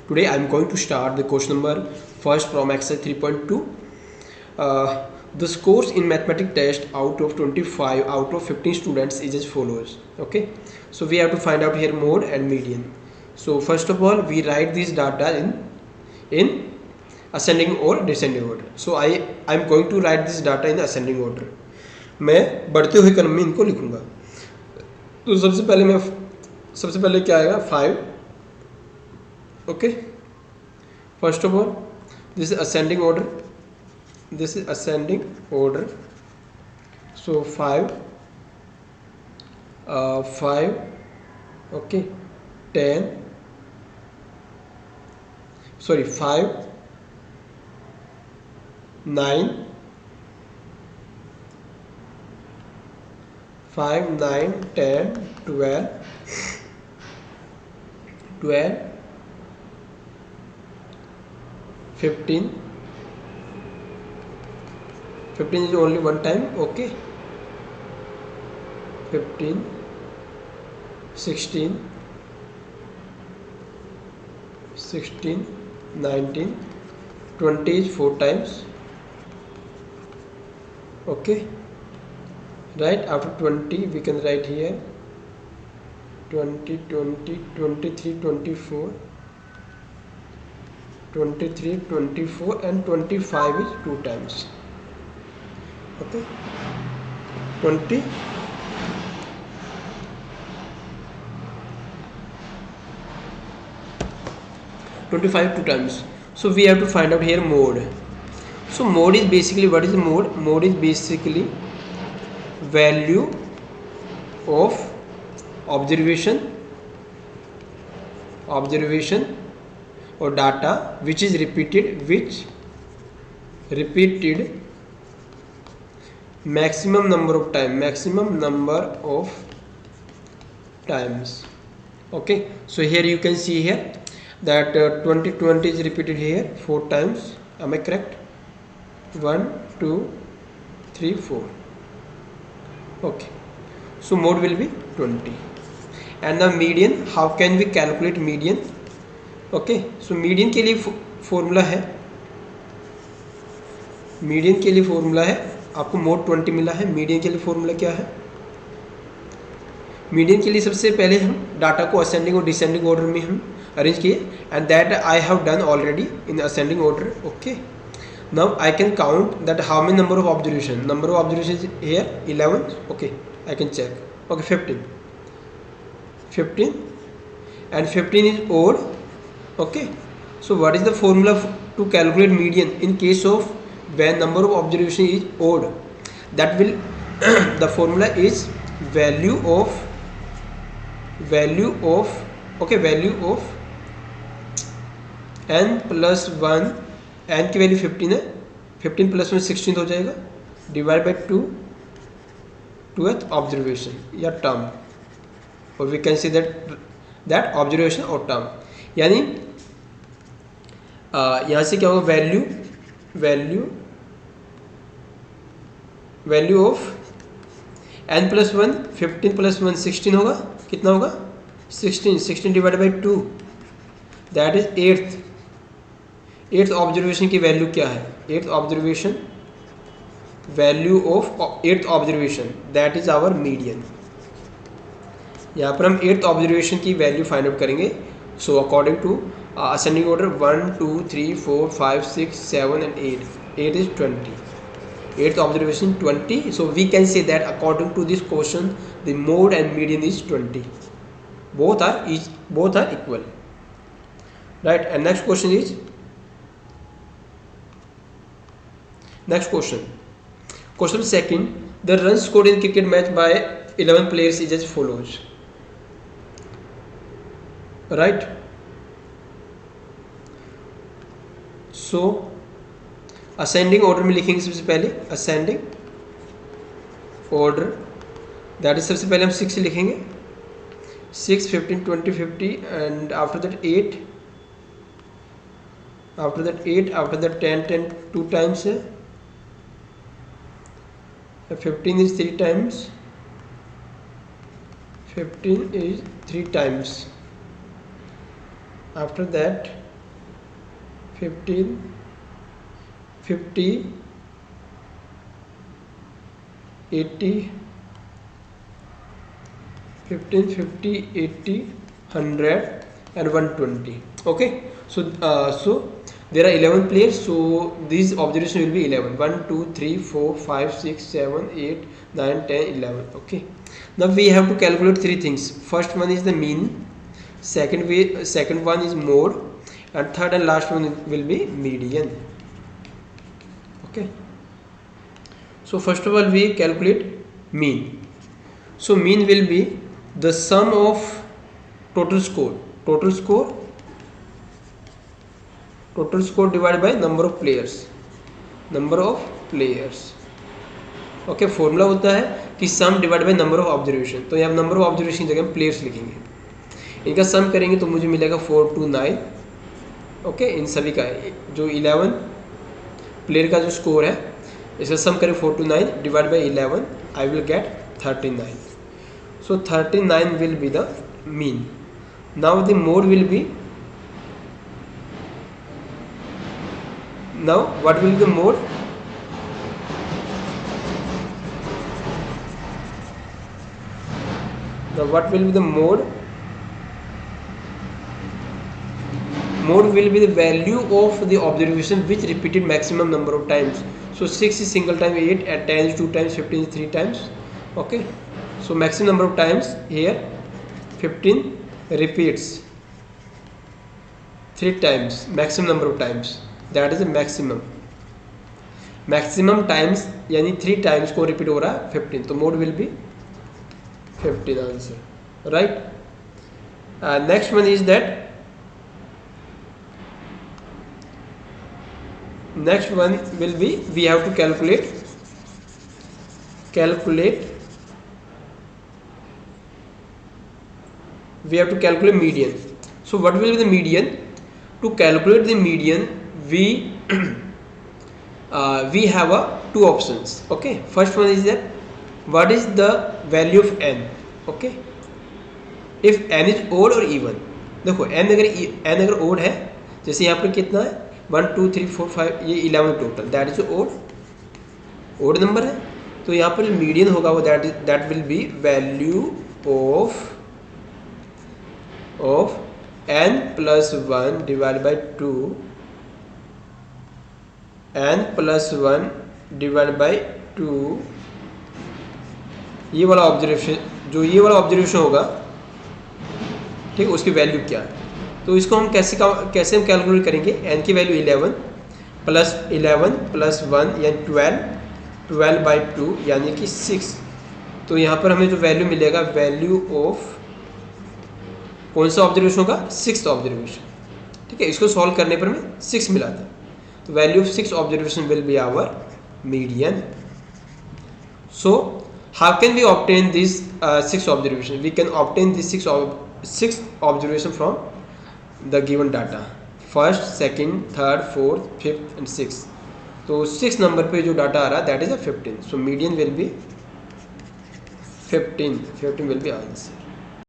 Today I am going to start the question number first from exercise 3.2. The scores in mathematics test out of 25 out of 15 students is as follows. Okay, so we have to find out here mode and median. So first of all we write this data in ascending or descending order. So I am going to write this data in ascending order. मैं बढ़ते हुए क्रम में इनको लिखूंगा. तो सबसे पहले क्या आएगा 5. Okay, first of all this is ascending order, so 5 okay, 10 sorry 5 9 10 12 15 is only one time. Okay, 15 16 19 20 is 4 times. Okay, right after 20 we can write here 20 23 24 and 25 is 2 times. Okay, 20 25 2 times. So we have to find out here mode. So mode is basically, what is mode? Mode is basically value of observation or data which is repeated maximum number of times. Okay, so here you can see here that 20 is repeated here 4 times. Am I correct? 1 2 3 4. Okay, so mode will be 20. And the median, how can we calculate median? Okay, so median के लिए formula है, आपको mode 20 मिला है. Median के लिए formula क्या है? मीडियन के लिए सबसे पहले हम डाटा को असेंडिंग और डिसेंडिंग ऑर्डर में हम अरेंज किए, and that I have done already in ascending order. Okay, now I can count that how many number of observation here 11. Okay, I can check. Okay, 15 and 15 is odd. Okay, so what is the formula to calculate median in case of when number of observation is odd? That will the formula is value of n plus 1. n की value 15 है, 15 plus 1 16 हो जाएगा, divide by 2 2th observation या term, और we can see that observation और term. यानी यहाँ से क्या होगा, value of n plus 1 15 plus 1 16 होगा. कितना होगा? 16 divide by 2, that is 8th observation की वैल्यू क्या है? 8th observation, value of 8th observation, that is our median. यहाँ पर हम 8th ऑब्जर्वेशन की वैल्यू फाइंड आउट करेंगे. So according to ascending order 1 2 3 4 5 6 7 and 8 is 20. 8th observation 20. So we can say that according to this question the mode and median is 20. Both are equal, right? And next question second. The runs scored in cricket match by 11 players is as follows, right? So ascending order में लिखेंगे सबसे पहले. Ascending order, that is सबसे पहले हम 6 लिखेंगे. 6 15 20 50 and after that 8, after that 10 2 times है. 15 is 3 times. 15 is 3 times. After that 15 50 80 15 50 80 100 and 120. Okay, so there are 11 players, so these observation will be 11. 1 2 3 4 5 6 7 8 9 10 11. Okay, now we have to calculate three things. First one is the mean, second one is mode, and third and last one will be median. Okay, so first of all we calculate mean. So mean will be the sum of total score divided by number of players. Okay, formula होता है कि sum divide by number of observation. तो यहाँ number of observation की जगह हम players लिखेंगे. इनका सम करेंगे तो मुझे मिलेगा 4 to 9. ओके, इन सभी का जो 11 प्लेयर का जो स्कोर है, इसका सम करें 4 to 9 divide by 11, I will get 39. So 39 will be the mean. Now the mode will be, now what will be the mode? Now what will be the mode? Mode will be the value of the observation which repeated maximum number of times. So 6 is single time, 8, and 10 is 2 times, 15 is 3 times. Okay, so maximum number of times here 15 repeats 3 times, maximum number of times, that is the maximum times, यानी 3 times को repeat हो रहा है 15, तो mode will be 15 answer, right? Next one is that, next one will be, we have to calculate median. So what will be the median? To calculate the median, we have two options. Okay, first one is that what is the value of n. Okay, if n is odd or even. देखो n अगर odd है, जैसे यहाँ पर कितना है 1 2 3 4 5, ये 11 total, that is odd number है. तो यहाँ पर मीडियन होगा वो that will be value of n plus 1 divided by 2, n plus 1 divided by 2, ये वाला ऑब्जर्वेशन, जो ये वाला ऑब्जर्वेशन होगा, ठीक, उसकी वैल्यू क्या है. तो इसको हम कैसे हम कैलकुलेट करेंगे. n की वैल्यू 11 प्लस 11 प्लस 1 यानी 12 बाई 2 यानी कि 6. तो यहाँ पर हमें जो वैल्यू मिलेगा, वैल्यू ऑफ कौन सा ऑब्जर्वेशन होगा, 6th ऑब्जर्वेशन. ठीक है, इसको सॉल्व करने पर हमें 6 मिला था. तो value of 6th observation will be our median. So how can we obtain this 6th observation? We can obtain this 6th observation from the given data, first, second, third, fourth, fifth and sixth. तो 6 number पे जो data आ रहा है that is 15. So median will be 15 will be answer.